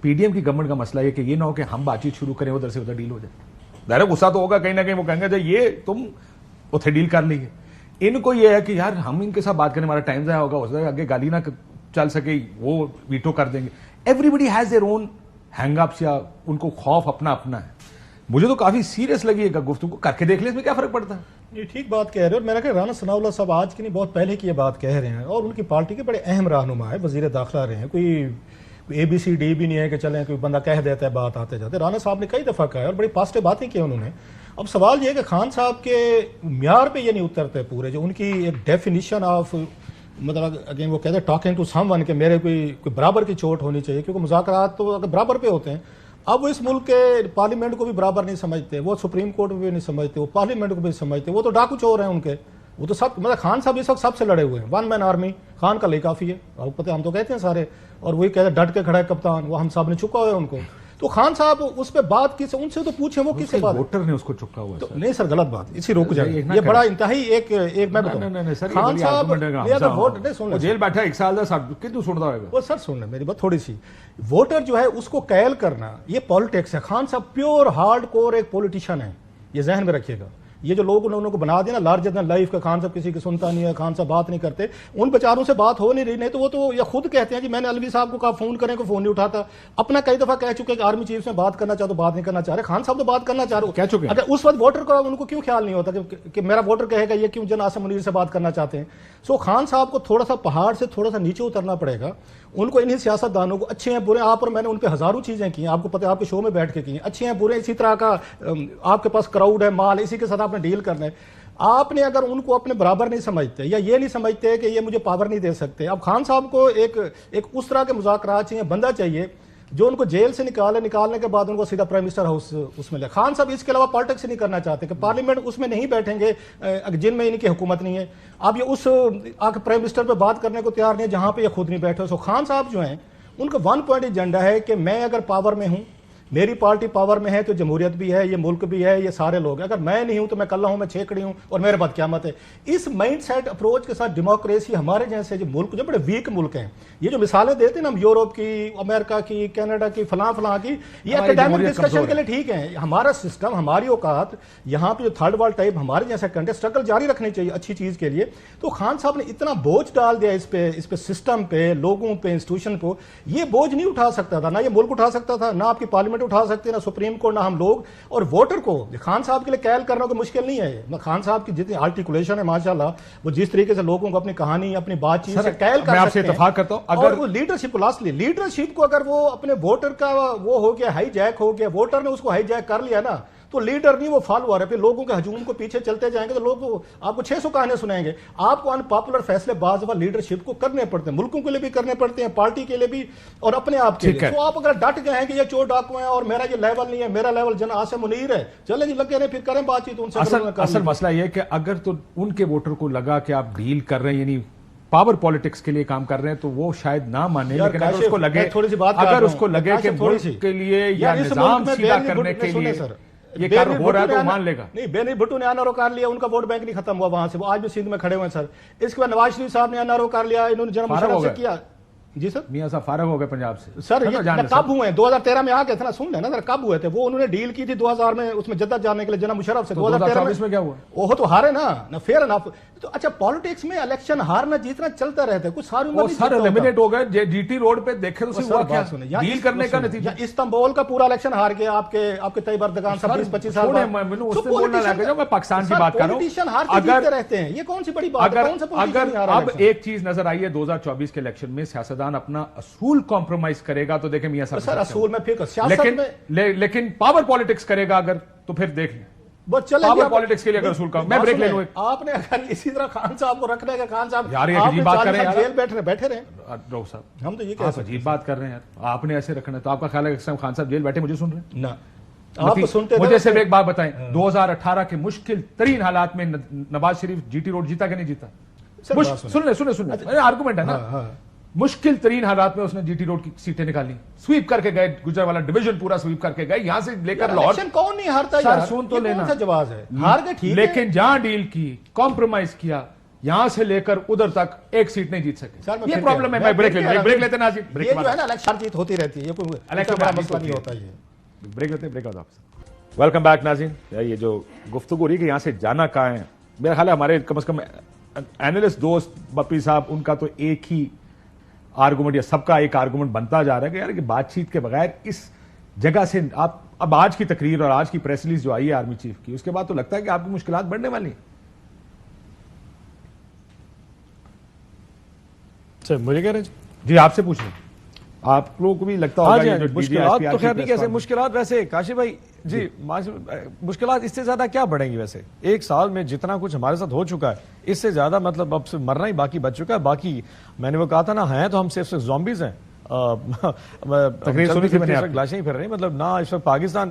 پی ڈی ایم کی گورنمنٹ کا مسئلہ یہ کہ یہ نہ ہو کہ ہم بات چیت شروع کریں، ادھر سے ادھر ڈیل ہو جائے. ظاہر غصہ تو ہوگا کہیں نہ کہیں، وہ کہیں گے یہ تم اتھے ڈیل کر لیجیے. ان کو یہ ہے کہ یار ہم ان کے ساتھ بات کریں، ہمارا ٹائم ضائع ہوگا، اس آگے گالی نہ چل سکے، وہ ویٹو کر دیں گے. Everybody has their own hang ups, یا ان کو خوف اپنا ہے. مجھے تو کافی سیریس لگی ہے گفتگو، کر کے دیکھ لیں اس میں کیا فرق پڑتا ہے. یہ ٹھیک بات کہہ رہے ہیں، اور میرا کہ رانا ثناء اللہ صاحب آج کی نہیں بہت پہلے کی یہ بات کہہ رہے ہیں، اور ان کی پارٹی کے بڑے اہم رہنما ہے، وزیر داخلہ رہے ہیں. کوئی اے بی سی ڈی بھی نہیں ہے کہ چلیں کوئی بندہ کہہ دیتا ہے بات آتے جاتے. رانا صاحب نے کئی دفعہ کہا ہے اور بڑی پازیٹیو باتیں کی انہوں نے. اب سوال یہ ہے کہ خان صاحب کے معیار پہ یہ نہیں اترتے پورے، جو ان کی ایک ڈیفینیشن آف، مطلب اگین وہ کہتے ہیں ٹاکنگ ٹو سم ون، کہ میرے کوئی برابر کی چوٹ ہونی چاہیے، کیونکہ مذاکرات تو اگر برابر پہ ہوتے ہیں. اب وہ اس ملک کے پارلیمنٹ کو بھی برابر نہیں سمجھتے، وہ سپریم کورٹ کو بھی نہیں سمجھتے، وہ پارلیمنٹ کو بھی سمجھتے. وہ تو ڈاکو چور ہیں ان کے، وہ تو سب، مطلب خان صاحب اس وقت سب سے لڑے ہوئے ہیں. ون مین آرمی خان کا لئی کافی ہے، اور پتہ ہم تو کہتے ہیں سارے، اور وہی کہتے ہیں ڈٹ کے کھڑا ہے کپتان، وہ ہم سب نے چکا ہوا ہے ان کو. تو خان صاحب اس پہ بات کی، ان سے تو پوچھیں وہ کس سے بات. ووٹر نے اس کو چکا ہوا ہے. نہیں سر، غلط بات، اسی روک جائے. یہ بڑا انتہائی ایک میں بتاؤں، خان صاحب ووٹ نہیں سن لیں، جیل بیٹھا 1 سال دا صاحب کتنا سنتا ہوگا. وہ سر سن لیں میری بات تھوڑی سی. ووٹر جو ہے اس کو کیل کرنا یہ پالیٹکس ہے. خان صاحب پیور ہارڈ کور ایک پولیٹیشین ہے، یہ ذہن میں رکھیے گا. یہ جو لوگ انہوں کو بنا دیا نا لارجر دین لائف کا، خان صاحب کسی کی سنتا نہیں ہے، خان صاحب بات نہیں کرتے، ان بیچاروں سے بات ہو نہیں رہی. نہیں تو وہ تو یہ خود کہتے ہیں جی میں نے الوی صاحب کو کہا فون کریں کو فون نہیں اٹھاتا. اپنا کئی دفعہ کہہ چکے کہ آرمی چیف سے بات کرنا چاہو تو بات نہیں کرنا چاہ رہے. خان صاحب تو بات کرنا چاہ رہے کہہ چکے. اگر اس وقت ووٹر کو ان کو کیوں خیال نہیں ہوتا کہ میرا ووٹر کہے گا یہ کیوں جن عاصم منیر سے بات کرنا چاہتے ہیں. سو خان صاحب کو تھوڑا سا پہاڑ سے تھوڑا سا نیچے اترنا پڑے گا. ان کو انہیں سیاست دانوں کو، اچھے ہیں برے، آپ اور میں نے ان پہ ہزاروں چیزیں کی ہیں، آپ کو پتہ ہے آپ کے شو میں بیٹھ کے کی ہیں، اچھے ہیں برے، اسی طرح کا آپ کے پاس کراؤڈ ہے، مال، اسی کے ساتھ آپ نے ڈیل کرنا ہے. آپ نے اگر ان کو اپنے برابر نہیں سمجھتے یا یہ نہیں سمجھتے کہ یہ مجھے پاور نہیں دے سکتے. اب خان صاحب کو ایک اس طرح کے مذاکرات چاہیے، بندہ چاہیے جو ان کو جیل سے نکالنے کے بعد ان کو سیدھا پرائم منسٹر ہاؤس اس میں لے. خان صاحب اس کے علاوہ پالیٹکس نہیں کرنا چاہتے کہ پارلیمنٹ اس میں نہیں بیٹھیں گے جن میں ان کی حکومت نہیں ہے. اب یہ اس آ کے پرائم منسٹر پہ بات کرنے کو تیار نہیں ہے جہاں پہ یہ خود نہیں بیٹھے. سو خان صاحب جو ہیں ان کا 1 پوائنٹ ایجنڈا ہے کہ میں اگر پاور میں ہوں، میری پارٹی پاور میں ہے تو جمہوریت بھی ہے، یہ ملک بھی ہے، یہ سارے لوگ ہیں. اگر میں نہیں ہوں تو میں کلّا ہوں، میں چھیکڑی ہوں اور میرے بعد قیامت ہے. اس مائنڈ سیٹ اپروچ کے ساتھ ڈیموکریسی ہمارے جیسے جو ملک جو بڑے ویک ملک ہیں، یہ جو مثالیں دیتے ہیں نا ہم یورپ کی، امریکہ کی، کینیڈا کی، فلاں کی، یہ اکیڈیمک ڈسکشن کے لیے ٹھیک ہے. ہمارا سسٹم، ہماری اوقات یہاں پہ جو تھرڈ ورلڈ ٹائپ ہمارے جیسا کنٹری اسٹرگل جاری رکھنی چاہیے اچھی چیز کے لیے. تو خان صاحب نے اتنا بوجھ ڈال دیا اس پہ سسٹم پہ، لوگوں پہ، انسٹیٹیوشن کو. یہ بوجھ نہیں اٹھا سکتا تھا، نہ یہ ملک اٹھا سکتا تھا، نہ آپ کی پارلیمنٹ گورنمنٹ اٹھا سکتی ہے، نہ سپریم کورٹ، نہ ہم لوگ. اور ووٹر کو خان صاحب کے لیے قائل کرنا کوئی مشکل نہیں ہے. خان صاحب کی جتنی آرٹیکولیشن ہے ماشاءاللہ، وہ جس طریقے سے لوگوں کو اپنی کہانی اپنی بات چیت سے قائل کر سکتے ہیں. میں آپ سے اتفاق کرتا ہوں. اگر وہ لیڈرشپ کو لاسٹلی لیڈرشپ کو اگر وہ اپنے ووٹر کا وہ ہو گیا ہائی جیک ہو گیا، ووٹر نے اس کو ہائی جیک کر لیا نا، تو لیڈر نہیں وہ فالوور ہے. پھر لوگوں کے ہجوم کو پیچھے چلتے جائیں گے تو لوگ آپ کو 600 کہانیاں سنائیں گے. آپ کو ان پاپولر فیصلے بعض دفعہ لیڈرشپ کو کرنے پڑتے ہیں، ملکوں کے لیے بھی کرنے پڑتے ہیں، پارٹی کے لیے بھی اور اپنے آپ کے لیے. تو آپ اگر ڈٹ گئے ہیں کہ یہ چور ڈاکو ہیں اور میرا یہ لیول نہیں ہے، میرا لیول جناب عاصم منیر ہے، چلیں جی لگے رہے، پھر کریں بات چیت ان سے. اصل مسئلہ یہ ہے کہ اگر تو ان کے ووٹر کو لگا کہ آپ ڈیل کر رہے ہیں، یعنی پاور پالیٹکس کے لیے کام کر رہے ہیں، تو وہ شاید نہ مانے. لیکن اگر اس کو لگے کہ ملک کے لیے یا نظام سیدھا کرنے کے لیے یہ کار ہو رہا ہے تو مان لے گا. نہیں، بینی بھٹو نے این آر او کر لیا، ان کا ووٹ بینک نہیں ختم ہوا وہاں سے، وہ آج بھی سندھ میں کھڑے ہوئے ہیں سر. اس کے بعد نواز شریف صاحب نے این آر او کر لیا، انہوں نے جناب مشرف سے کیا. جی سر، میاں صاحب فارغ ہو گئے پنجاب سے سر. یہ کب ہوئے ہیں؟ 2013 میں آ گئے تھے نا، سن لیں نا ذرا، کب ہوئے تھے وہ؟ انہوں نے ڈیل کی تھی 2000 میں اس میں جدت جانے کے لیے جناب مشرف سے. 2024 میں کیا ہوا؟ وہ تو ہارے نا فیئر انف. تو اچھا پالیٹکس میں الیکشن ہارنا جیتنا چلتا رہتا ہے، کچھ ساری عمر نہیں سر ایلیمنیٹ ہو گئے. جی ٹی روڈ پہ دیکھے تو ہوا کیا ڈیل کرنے کا نتیجہ. استنبول کا پورا الیکشن ہار گیا آپ کے طیب اردگان 26-25 سال بعد. میں پاکستان کی بات کر رہا ہوں. اگر رہتے ہیں یہ کون سی بڑی بات ہے؟ اگر اب ایک چیز نظر آئی ہے 2024 کے الیکشن میں، سیاستدان اپنا اصول کمپرومائز کرے گا تو دیکھیں میاں صاحب سر اصول میں پھر سیاست میں لیکن پاور پالیٹکس کرے گا اگر تو پھر دیکھ لیں. پاور پالیٹکس کے لیے اگر اصول کا میں بریک لے لوں. آپ نے اگر اسی طرح خان صاحب کو رکھنے کا، خان صاحب یار یہ عجیب بات کر رہے ہیں، جیل بیٹھے رہے. روح صاحب ہم تو یہ کہہ عجیب بات کر رہے ہیں یار، آپ نے ایسے رکھنا ہے تو آپ کا خیال ہے کہ خان صاحب جیل بیٹھے مجھے سن رہے ہیں؟ نہ آپ کو سنتے مجھے صرف ایک بات بتائیں، 2018 کے مشکل ترین حالات میں نواز شریف جی ٹی روڈ جیتا کہ نہیں جیتا؟ سن لیں آرگومنٹ ہے نا. مشکل ترین حالات میں اس نے جی ٹی روڈ کی سیٹیں نکالی، سویپ کر کے گئے، گجرانوالہ ڈویژن پورا سویپ کر کے گئے، یہاں سے لے کر لاہور. کون نہیں ہارتا سر سن تو لینا، جواز ہے ہار گئے ٹھیک، لیکن جہاں ڈیل کی، کمپرومائز کیا، یہاں سے لے کر ادھر تک ایک سیٹ نہیں جیت سکے. یہ پرابلم ہے. میں بریک لیتے نا جی، یہ جو ہے نا الیکشن جیت ہوتی رہتی ہے، یہ کوئی الیکشن بڑا مسئلہ نہیں ہوتا. یہ بریک لیتے ہیں، بریک آؤٹ آپ. ویلکم بیک ناظرین. یہ جو گفتگو ہو رہی ہے کہ یہاں سے جانا کہاں ہے، میرا خیال ہے ہمارے کم از کم اینالسٹ دوست بپی صاحب، ان کا تو ایک ہی آرگومنٹ یا سب کا ایک آرگومنٹ بنتا جا رہا ہے کہ یار کہ بات چیت کے بغیر اس جگہ سے آپ اب آج کی تقریر اور آج کی پریس ریلیز جو آئی ہے آرمی چیف کی، اس کے بعد تو لگتا ہے کہ آپ کی مشکلات بڑھنے والی ہیں. سر مجھے کہہ رہے ہیں جی آپ سے پوچھ رہے ہیں، آپ لوگوں کو بھی لگتا ہوگا مشکلات تو خیر نہیں کیسے مشکلات ویسے کاشف بھائی جی مشکلات اس سے زیادہ کیا بڑھیں گی؟ ویسے ایک سال میں جتنا کچھ ہمارے ساتھ ہو چکا ہے اس سے زیادہ مطلب اب صرف مرنا ہی باقی بچ چکا ہے. باقی میں نے وہ کہا تھا نا، ہیں تو ہم صرف زومبیز ہیں. لاشیں ہی پھر رہی، مطلب نہ اس وقت پاکستان.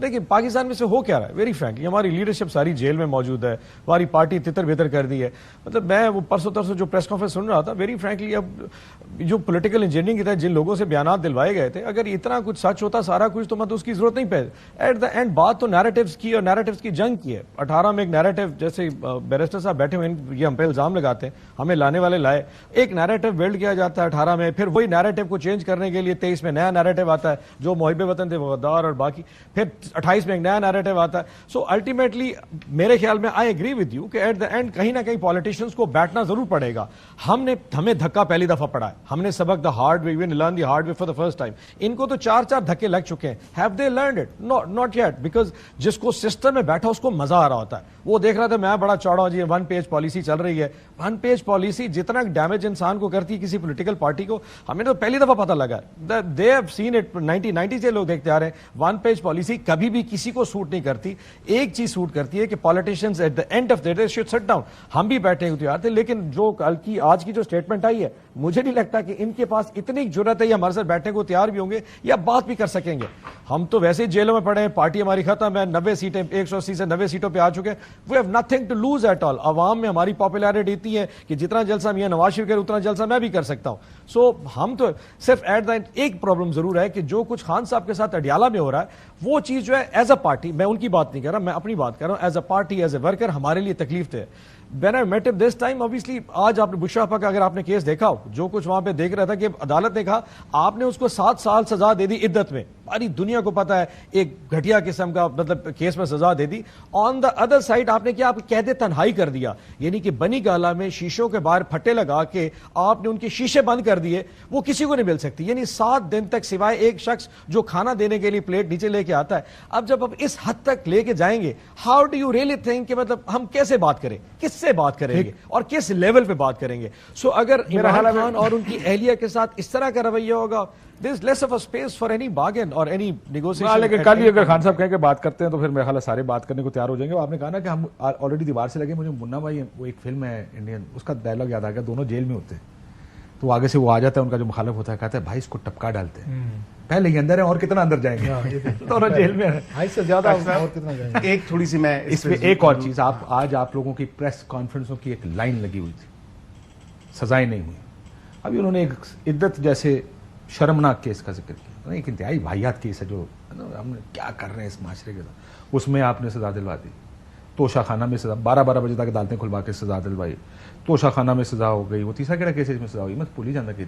دیکھیں پاکستان میں سے ہو کیا رہا ہے، ویری فرینکلی ہماری لیڈرشپ ساری جیل میں موجود ہے، ہماری پارٹی تتر بتر کر دی ہے. مطلب میں وہ پرسوں ترسوں جو پریس کانفرنس سن رہا تھا، ویری فرینکلی اب جو پولیٹیکل انجینئرنگ کے تحت جن لوگوں سے بیانات دلوائے گئے تھے، اگر اتنا کچھ سچ ہوتا سارا کچھ تو مطلب اس کی ضرورت نہیں پہ. ایٹ دا اینڈ بات تو نیریٹیوز کی اور نیریٹیوز کی جنگ کی ہے. 18 میں ایک نیریٹیو، جیسے بیرسٹر صاحب بیٹھے ہوئے یہ ہم پہ الزام لگاتے ہیں، ہمیں لانے والے لائے، ایک نیریٹیو بلڈ کیا جاتا ہے 18 میں، پھر وہی نیریٹیو کو چینج کرنے کے لیے 23 میں نیا نیریٹیو آتا ہے جو محب وطن تھے وہ غدار اور باقی، پھر 28 میں ایک نیا نیریٹیو آتا ہے. سو الٹیمیٹلی میرے خیال میں آئی ایگری ود یو کہ ایٹ دا اینڈ کہیں نہ کہیں پالیٹیشینز کو بیٹھنا ضرور پڑے گا. ہمیں دھکا پہلی دفعہ پڑا ہے، ہم نے سبق the hard way, we learn the hard way for the first time. ان کو تو 4 دھکے لگ چکے ہیں. Have they learned it? Not yet, because جس کو سسٹم میں بیٹھا اس کو مزہ آ رہا ہوتا ہے. وہ دیکھ رہا تھا میں بڑا چوڑا ہوں جی، 1 پیج پالیسی چل رہی ہے. 1 پیج پالیسی جتنا ڈیمیج انسان کو کرتی ہے کسی پولیٹیکل پارٹی کو، ہمیں تو پہلی دفعہ پتہ لگا. دے ہیو سین اٹ 1990 سے لوگ دیکھتے آ رہے ہیں. 1 پیج پالیسی کبھی بھی کسی کو سوٹ نہیں کرتی. ایک چیز سوٹ کرتی ہے کہ politicians at the end of the day should sit down. ہم بھی بیٹھے ہوتے تھے، لیکن جو کل کی آج کی جو اسٹیٹمنٹ آئی ہے، مجھے نہیں لگتا کہ ان کے پاس اتنی جرت ہے یا ہمارے ساتھ بیٹھنے کو تیار بھی ہوں گے یا بات بھی کر سکیں گے. ہم تو ویسے ہی جیلوں میں پڑے ہیں، پارٹی ہماری ختم ہے، 90 سیٹیں 180 سے 90 سیٹوں پہ آ چکے ہیں. We have nothing to lose at all. عوام میں ہماری پاپولیرٹی اتنی ہے کہ جتنا جلسہ میاں نواز شریف کرے اتنا جلسہ میں بھی کر سکتا ہوں. سو ہم تو صرف ایٹ دا اینڈ ایک پرابلم ضرور ہے کہ جو کچھ خان صاحب کے ساتھ اڈیالہ میں ہو رہا ہے وہ چیز جو ہے ایز اے پارٹی، میں ان کی بات نہیں کر رہا، میں اپنی بات کر رہا ہوں، as a party as a worker ہمارے لیے تکلیف دہ ہے. when I met him this time, obviously آج آپ نے بشراپا کا اگر آپ نے کیس دیکھا ہو, جو کچھ وہاں پہ دیکھ رہا تھا کہ عدالت نے کہا آپ نے اس کو 7 سال سزا دے دی عدت میں, ساری دنیا کو پتا ہے ایک گھٹیا قسم کا مطلب کیس میں سزا دے دی. آن دا ادر سائڈ آپ نے کیا, آپ قید تنہائی کر دیا, یعنی کہ بنی گالا میں شیشوں کے باہر پھٹے لگا کے آپ نے ان کے شیشے بند کر دیے, وہ کسی کو نہیں مل سکتی. یعنی 7 دن تک سوائے ایک شخص جو کھانا دینے کے لیے پلیٹ نیچے لے کے آتا ہے. اب جب آپ اس حد تک لے کے جائیں گے, how do you really think کہ مطلب ہم کیسے بات کریں, کس سے بات کریں گے اور کس لیول پہ بات کریں گے. سو اگر عمران خان اور ان کی اہلیہ کے ساتھ اس طرح کا رویہ ہوگا, there is less of a space for any bargain or any negotiation. لیکن کل ہی اگر خان صاحب کہیں کہ بات کرتے ہیں تو پھر میرا خیال ہے سارے بات کرنے کو تیار ہو جائیں گے. آپ نے کہا نا کہ ہم آلریڈی دیوار سے لگے. مجھے منا بھائی, وہ ایک فلم ہے انڈین, اس کا ڈائلاگ یاد آ گیا, دونوں جیل میں ہوتے ہیں تو آگے سے وہ آ جاتا ہے ان کا جو مخالف ہوتا ہے, کہتا ہے بھائی اس کو ٹپکا ڈالتے ہیں, پہلے ہی اندر ہے اور کتنا اندر جائیں گے, دونوں جیل میں ہیں. سے زیادہ اور کتنا جائیں گے. ایک تھوڑی سی میں اس میں ایک اور چیز, آج آپ لوگوں کی پریس کانفرنسوں کی ایک لائن لگی ہوئی تھی, سزائیں نہیں ہوئی. ابھی انہوں نے ایک عدت جیسے شرمناک کیس کا ذکر کیا, ایک انتہائی واحد کیس ہے جو ہم نے کیا کر رہے ہیں اس معاشرے کے ساتھ, اس میں آپ نے سزا دلوا دی. توشہ خانہ میں سزا 12 بجے تک عدالتیں کھلوا کے سزا دلوائی, توشہ خانہ میں سزا ہو گئی. وہ تیسرا کیڑا کیس ہے جس میں سزا ہوئی, میں بھول ہی جانا کہ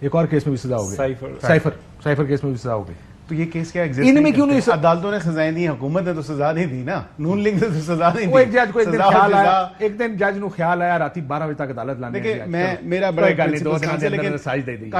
ایک اور کیس میں بھی سزا ہو گئی, سائفر کیس میں بھی سزا ہو گئی. تو یہ کیس کیا ان میں کیوں نہیں عدالتوں نے سزائیں دی, حکومت نے تو سزا نہیں دی نا, نون لیگ نے تو سزا نہیں دی. وہ ایک جج کو ایک دن جج نو خیال آیا راتی 12 بجے تک عدالت لانے. دیکھیں میں میرا بڑا قاضی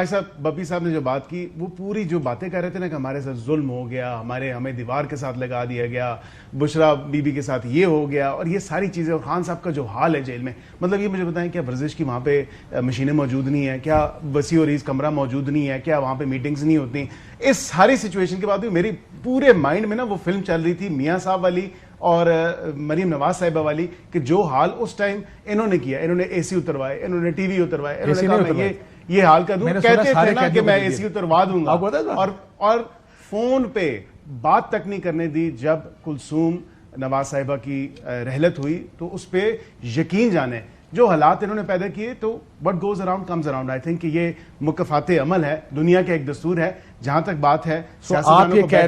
صاحب بپی صاحب نے جو بات کی, وہ پوری جو باتیں کر رہے تھے نا کہ ہمارے ساتھ ظلم ہو گیا, ہمیں دیوار کے ساتھ لگا دیا گیا, بشرا بی بی کے ساتھ یہ ہو گیا, اور یہ ساری چیزیں, اور خان صاحب کا جو حال ہے جیل میں, مطلب یہ مجھے بتائیں کیا ورزش کی وہاں پہ مشینیں موجود نہیں ہیں, کیا وسیع و عریض کمرہ موجود نہیں ہے, کیا وہاں پہ میٹنگز نہیں ہوتی. اس ساری سچویشن کے بعد بھی میری پورے مائنڈ میں نا وہ فلم چل رہی تھی میاں صاحب والی اور مریم نواز صاحبہ والی, کہ جو حال اس ٹائم انہوں نے کیا, انہوں نے اے سی اتروائے, انہوں نے ٹی وی اتروائے, انہوں نے کہا میں یہ حال کر دوں, کہتے تھے نا کہ میں اے سی اتروا دوں گا, اور فون پہ بات تک نہیں کرنے دی. جب کلثوم نواز صاحبہ کی رحلت ہوئی تو اس پہ یقین جانے جو حالات انہوں نے پیدا کیے, تو what goes around comes around. I think کہ یہ مکافات عمل ہے, دنیا کا ایک دستور ہے. جہاں تک بات ہے آپ یہ کہہ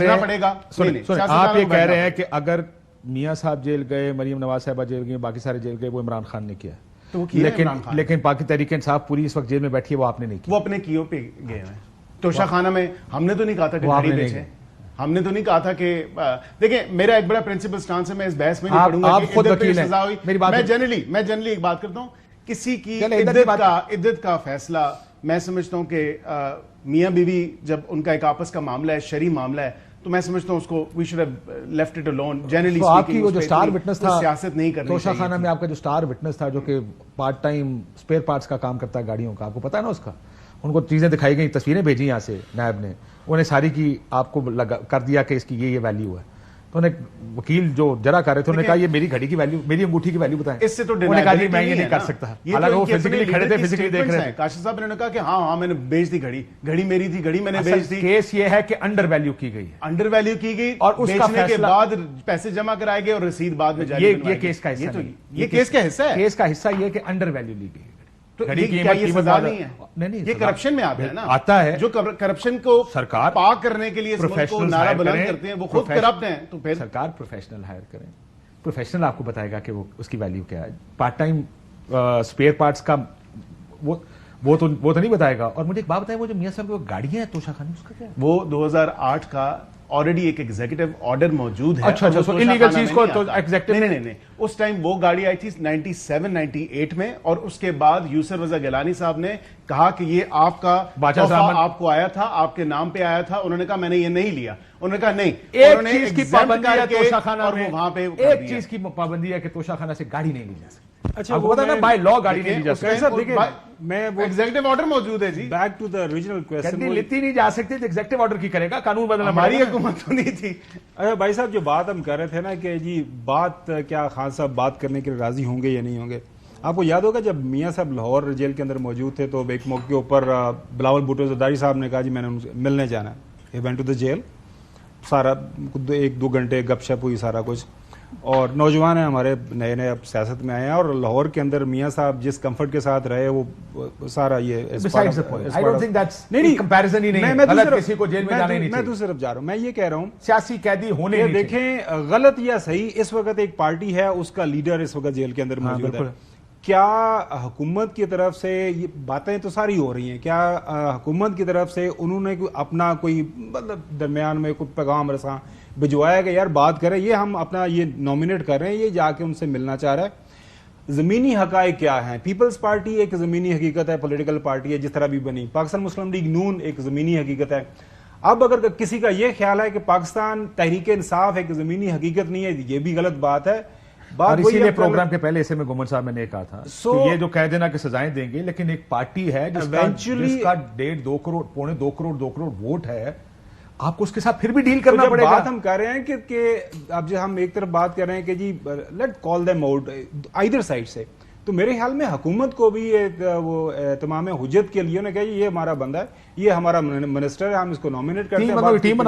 رہے ہیں کہ اگر میاں صاحب جیل گئے, مریم نواز صاحبہ جیل گئی, باقی سارے جیل گئے, وہ عمران خان نے کیا, لیکن باقی تحریک انصاف پوری اس وقت جیل میں بیٹھی ہے, وہ آپ نے نہیں کیا. وہ اپنے کیوں پہ گئے ہیں. توشہ خانہ میں ہم نے تو نہیں کہا تھا کہ گاڑی بیچیں, ہم نے تو نہیں کہا تھا کہ دیکھیں میرا ایک بڑا پرنسپل سٹانس ہے, میں اس بحث میں نہیں پڑھوں گا کہ عدت پہ سزا ہوئی. میں جنرلی ایک بات کرتا ہوں, کسی کی عدت کا فیصلہ میں سمجھتا ہوں کہ میاں بیوی جب ان کا ایک آپس کا معاملہ ہے, شرعی معاملہ ہے, تو میں سمجھتا ہوں اس کو we should have left it alone. Generally آپ کی وہ جو سٹار وٹنس تھا سیاست نہیں کرنی توشہ خانہ میں, آپ کا جو سٹار وٹنس تھا جو کہ پارٹ ٹائم اسپیئر پارٹس کا کام کرتا ہے گاڑیوں کا, آپ کو پتا ہے نا اس کا, ان کو چیزیں دکھائی گئی, تصویریں بھیجی یہاں سے نائب نے, انہیں ساری کی آپ کو کر دیا کہ اس کی یہ ویلیو ہے. تو انہیں وکیل جو جرا کر رہے تھے انہوں نے کہا یہ میری گھڑی کی ویلیو, میری انگوٹھی کی ویلیو بتائیں. اس سے تو انہوں نے کہا میں یہ نہیں کر سکتا, حالانکہ وہ فزیکلی کھڑے تھے, فزیکلی دیکھ رہے تھے. کاشف صاحب نے کہا کہ ہاں میں نے بیچ دی گھڑی میری تھی, گھڑی میں نے بیچ دی. کیس یہ ہے کہ انڈر ویلیو کی گئی, انڈر ویلیو کی گئی, اور بیچنے کے بعد پیسے جمع کرائے گئے اور رسید بعد میں جاری. یہ کیس کا حصہ نہیں, یہ کیس کا حصہ ہے. کیس کا حصہ یہ ہے کہ انڈر ویلیو لی گئی. یہ سزا نہیں ہے, یہ کرپشن میں آتا ہے نا, آتا ہے جو کرپشن کو سرکار پاک کرنے کے لیے نعرہ بلند کرتے ہیں, وہ خود کرپٹ ہیں. تو پھر سرکار پروفیشنل ہائر کریں, پروفیشنل آپ کو بتائے گا کہ وہ اس کی ویلیو کیا ہے. پارٹ ٹائم اسپیئر پارٹس کا وہ تو نہیں بتائے گا. اور مجھے ایک بات بتائیں, وہ جو میاں صاحب کی گاڑیاں ہیں توشہ خانہ, اس کا کیا ہے؟ وہ 2008 کا آلریڈی ایک ایگزیکٹو آرڈر موجود ہے. اچھا انلیگل چیز کو نہیں, اس ٹائم وہ گاڑی آئی تھی 97-98 میں, اور اس کے بعد یوسر رضا گیلانی صاحب نے کہا کہ یہ آپ کا آپ کو آیا تھا, آپ کے نام پہ آیا تھا. انہوں نے کہا میں نے یہ نہیں لیا. انہوں نے کہا نہیں, ایک چیز کی پابندی ہے توشہ خانہ میں, وہاں پہ ایک چیز کی پابندی ہے کہ توشہ خانہ سے گاڑی نہیں لی جا سکتی. اچھا وہ نا بائی لا گاڑی نہیں لی جا سکتی. میں وہ ایگزیکٹو آرڈر موجود ہے جی. Back to the original question, لیتی نہیں جا سکتی تو ایگزیکٹو آرڈر کی کرے گا, قانون بدلنا. ہماری حکومت تو نہیں تھی. اچھا بھائی صاحب, جو بات ہم کر رہے تھے نا کہ جی بات کیا خان صاحب بات کرنے کے لیے راضی ہوں گے یا نہیں ہوں گے. آپ کو یاد ہوگا جب میاں صاحب لاہور جیل کے اندر موجود تھے تو ایک موقع کے اوپر بلاول بھٹو زرداری صاحب نے کہا جی میں نے ان سے ملنے جانا ہے. He went to the jail, سارا 1-2 گھنٹے گپ شپ ہوئی, سارا کچھ. اور نوجوان ہیں ہمارے نئے نئے اب سیاست میں آئے ہیں، اور لاہور کے اندر میاں صاحب جس کمفرٹ کے ساتھ رہے وہ سارا یہ Besides the point, I don't think that's comparison ہی نہیں ہے، غلط کسی کو جیل میں جانا ہی نہیں میں دوسری طرف جا رہا ہوں، میں یہ کہہ رہا ہوں سیاسی قیدی ہونے یہ نہیں دیکھیں غلط یا صحیح، اس وقت ایک پارٹی ہے، اس کا لیڈر اس وقت جیل کے اندر موجود ہے، کیا حکومت کی طرف سے یہ باتیں تو ساری ہو رہی ہیں، کیا حکومت کی طرف سے انہوں نے اپنا کوئی مطلب درمیان میں کوئی پیغام رساں بھجوایا کہ یار بات کریں، یہ ہم اپنا یہ نومینیٹ کر رہے ہیں، یہ جا کے ان سے ملنا چاہ رہا ہے؟ زمینی حقائق کیا ہیں؟ پیپلز پارٹی ایک زمینی حقیقت ہے، پولیٹیکل پارٹی ہے جس طرح بھی بنی، پاکستان مسلم لیگ نون ایک زمینی حقیقت ہے۔ اب اگر کسی کا یہ خیال ہے کہ پاکستان تحریک انصاف ایک زمینی حقیقت نہیں ہے، یہ بھی غلط بات ہے۔ اور اسی لیے پروگرام کے پہلے اسے میں گومن صاحب میں نے کہا تھا کہ یہ جو کہہ دینا کہ سزائیں دیں گے، لیکن ایک پارٹی ہے جس کا 1.5 کروڑ 2 کروڑ ووٹ ہے، آپ کو اس کے ساتھ پھر بھی ڈیل کرنا پڑے گا۔ بات ہم کر رہے ہیں کہ اب جو ہم ایک طرف بات کر رہے ہیں کہ جی let call them out either side سے، تو میرے خیال میں حکومت کو بھی وہ تمام حجت کے لیے کہ یہ ہمارا بندہ ہے، یہ ہمارا منسٹر ہے، ہم اس کو نومینیٹ کرتے ہیں، ٹیم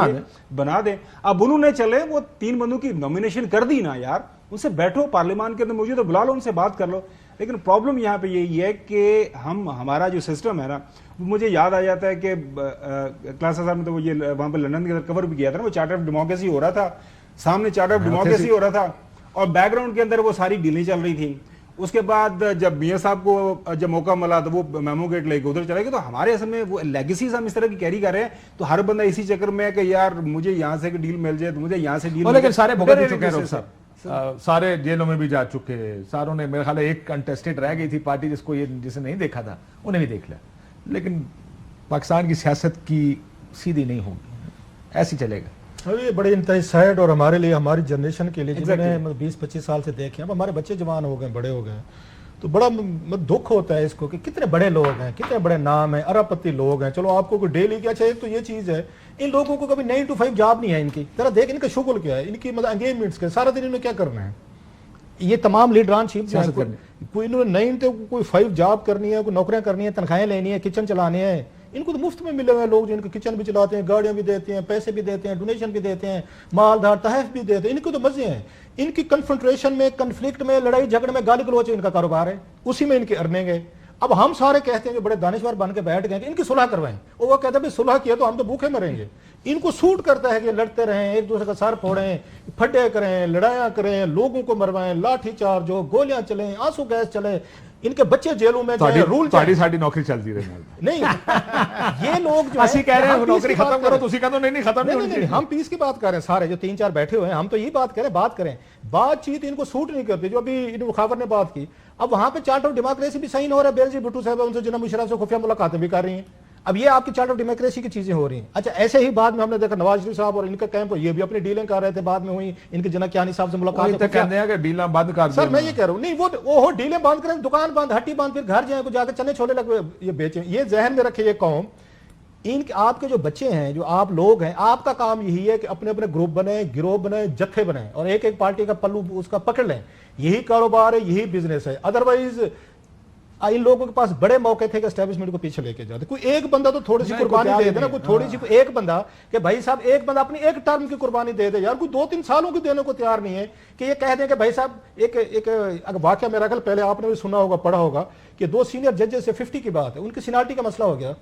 بنا دیں۔ اب انہوں نے چلے وہ 3 بندوں کی نومینیشن کر دی نا یار، ان سے بیٹھو، پارلیمان کے اندر موجود ہے، بلا لو، ان سے بات کر لو۔ لیکن پرابلم یہاں پہ یہی ہے کہ ہمارا جو سسٹم ہے نا، مجھے یاد آ جاتا ہے کہ کلاس صاحب نے تو وہ یہ وہاں پہ لندن کے اندر کور بھی کیا تھا نا، وہ چارٹر آف ڈیموکریسی ہو رہا تھا، سامنے چارٹر آف ڈیموکریسی ہو رہا تھا، اور بیک گراؤنڈ کے اندر وہ ساری ڈیلیں چل رہی تھیں۔ اس کے بعد جب میاں صاحب کو جب موقع ملا تو وہ میمو گیٹ لے کے ادھر چلے گئے۔ تو ہمارے اصل میں وہ لیگیسیز ہم اس طرح کی کیری کر رہے ہیں، تو ہر بندہ اسی چکر میں ہے کہ یار مجھے یہاں سے ڈیل مل جائے تو مجھے یہاں سے ڈیل مل جائے۔ لیکن سارے بھگت بھی چکے ہیں صاحب، سارے جیلوں میں بھی جا چکے، ساروں نے، میرے خیال ہے ایک کنٹیسٹنٹ رہ گئی تھی پارٹی جسے نہیں دیکھا تھا، انہیں بھی دیکھ لیا۔ لیکن پاکستان کی سیاست کی سیدھی نہیں ہوگی، ایسی چلے گا۔ یہ بڑے انتہائی سیڈ، اور ہمارے لیے، ہماری جنریشن کے لیے جنہوں نے 20-25 سال سے دیکھے، اب ہمارے بچے جوان ہو گئے، بڑے ہو گئے، تو بڑا دکھ ہوتا ہے اس کو کہ کتنے بڑے لوگ ہیں، کتنے بڑے نام ہیں، اربپتی لوگ ہیں۔ چلو آپ کو کوئی ڈیلی کیا چاہیے، تو یہ چیز ہے ان لوگوں کو کبھی 9 to 5 جاب نہیں ہے ان کی، ذرا دیکھ ان کا شغل کیا ہے، ان کی مطلب انگیجمنٹس کے سارا دن انہوں نے کیا کرنا ہے۔ یہ تمام لیڈران شپ کوئی انہوں نے 9 to 5 جاب کرنی ہے، کوئی نوکریاں کرنی ہے، تنخواہیں لینی ہے، کچن چلانے ہیں، ان کو تو مفت میں ملے ہوئے لوگ جو ان کو کچن بھی چلاتے ہیں، گاڑیاں بھی دیتے ہیں، پیسے بھی دیتے ہیں، ڈونیشن بھی دیتے ہیں، مال دار تحائف بھی دیتے ہیں، ان کو تو مزے ہیں۔ ان کی کنفرنٹریشن میں، کنفلکٹ میں، لڑائی جھگڑے میں، گالی گلوچ ان کا کاروبار ہے، اسی میں ان کی ارننگ ہے۔ اب ہم سارے کہتے ہیں جو بڑے دانشور بن کے بیٹھ گئے کہ ان کی صلح کروائیں، اور وہ کہتے ہیں صلح کیا تو ہم تو بھوکے مریں گے۔ ان کو سوٹ کرتا ہے کہ لڑتے رہیں، ایک دوسرے کا سر پھوڑیں، پھڈے کریں، لڑائیاں کریں، لوگوں کو مروائیں، لاٹھی چارج ہو، گولیاں چلیں، آنسو گیس چلے، ان کے بچے جیلوں میں جائیں، رول ساری نوکری چلتی رہے نہیں۔ یہ لوگ جو اسی کہہ رہے ہیں نوکری ختم کرو، تو اسی کا تو نہیں ختم نہیں، ہم پیس کی بات کر رہے ہیں، سارے جو 3-4 بیٹھے ہوئے ہیں، ہم تو یہی بات کریں، بات کریں، بات چیت ان کو سوٹ نہیں کرتی، جو ابھی ان مخابر نے بات کی۔ اب وہاں پہ چارٹر آف ڈیموکریسی بھی صحیح ہو رہا ہے، بیل جی بھٹو صاحب ان سے جناب مشرف سے خفیہ ملاقاتیں بھی کر رہی ہیں، اب یہ آپ کی چارٹر آف ڈیموکریسی کی چیزیں ہو رہی ہیں۔ اچھا ایسے ہی بعد میں ہم نے دیکھا نواز شریف صاحب اور ان کا کیمپ، یہ بھی اپنی ڈیلنگ کر رہے تھے، بعد میں ہوئی ان کے جناب کیانی صاحب سے ملاقات۔ کہتے ہیں کہ ڈیلاں بند کر دیں، سر میں یہ کہہ رہا ہوں، نہیں وہ ڈیلیں بند کریں، دکان بند، ہٹی بند، پھر گھر جائیں کو جا کے چنے چھولے لگے یہ بیچیں۔ یہ ذہن میں رکھے یہ قوم، ان آپ کے جو بچے ہیں، جو آپ لوگ ہیں، آپ کا کام یہی ہے کہ اپنے اپنے گروپ بنائیں، گروہ بنائیں، جتھے بنائیں، اور ایک ایک پارٹی کا پلو اس کا پکڑ لیں۔ یہی کاروبار ہے، یہی بزنس ہے۔ ادروائز ان لوگوں کے پاس بڑے موقع تھے کہ اسٹیبلشمنٹ کو پیچھے لے کے جاتے، کوئی ایک بندہ تو تھوڑی سی قربانی دے دے نا، کوئی تھوڑی سی ایک بندہ کہ بھائی صاحب ایک بندہ اپنی ایک ٹرم کی قربانی دے دے یار، کوئی 2-3 سالوں کی دینے کو تیار نہیں ہے کہ یہ کہہ دیں کہ بھائی صاحب ایک واقعہ میرا خیال پہلے آپ نے بھی سنا ہوگا، پڑھا ہوگا کہ 2 سینئر ججز سے 50 کی بات ہے، ان کی سینیارٹی کا مسئلہ ہو گیا،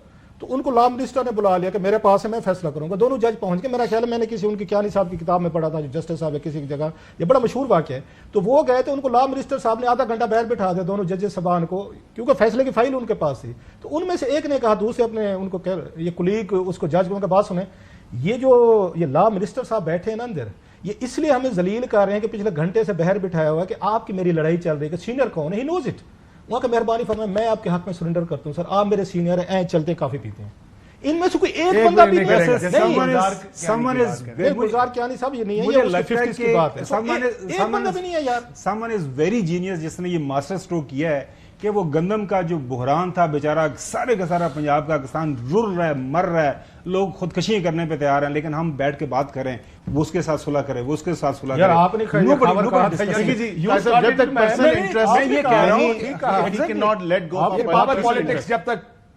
تو ان کو لا منسٹر نے بلا لیا کہ میرے پاس ہے، میں فیصلہ کروں گا۔ دونوں جج پہنچ کے، میرا خیال ہے میں نے کسی ان کی کیانی صاحب کی کتاب میں پڑھا تھا، جو جسٹس صاحب ہے کسی کی جگہ، یہ بڑا مشہور واقعہ ہے، تو وہ گئے تھے، ان کو لا منسٹر صاحب نے آدھا گھنٹہ باہر بٹھا دیا دونوں ججز صاحبان کو، کیونکہ فیصلے کی فائل ان کے پاس تھی۔ تو ان میں سے ایک نے کہا دوسرے اپنے ان کو یہ کلیگ اس کو جج کو ان کا بات سنیں، یہ جو یہ لا منسٹر صاحب بیٹھے ہیں نا اندر، یہ اس لیے ہمیں ذلیل کر رہے ہیں کہ پچھلے گھنٹے سے باہر بٹھایا ہوا ہے کہ آپ کی میری لڑائی چل رہی ہے کہ سینئر کون ہے، ہی نوز اٹ، وہاں کہ مہربانی فرمائیں میں آپ کے حق میں سرنڈر کرتا ہوں سر، آپ میرے سینئر ہیں، چلتے کافی پیتے ہیں۔ ان میں سے کوئی ایک بندہ بھی نہیں ہے، گلزار کیانی صاحب یہ نہیں ہے، یہ 50 کی بات ہے، ایک بندہ بھی نہیں ہے یار۔ someone is very genius جس نے یہ ماسٹر سٹروک کیا ہے کہ وہ گندم کا جو بحران تھا بیچارہ سارے کا سارا پنجاب کا کسان رل رہا ہے، مر رہا ہے، لوگ خودکشی کرنے پہ تیار ہیں، لیکن ہم بیٹھ کے بات کریں، وہ اس کے ساتھ صلح کرے، وہ اس کے ساتھ صلح کرے۔ یار آپ نے خبر کہا تھا جب تک پرسنل انٹرسٹ، میں یہ کہہ رہا ہوں پاور پالیٹکس جب تک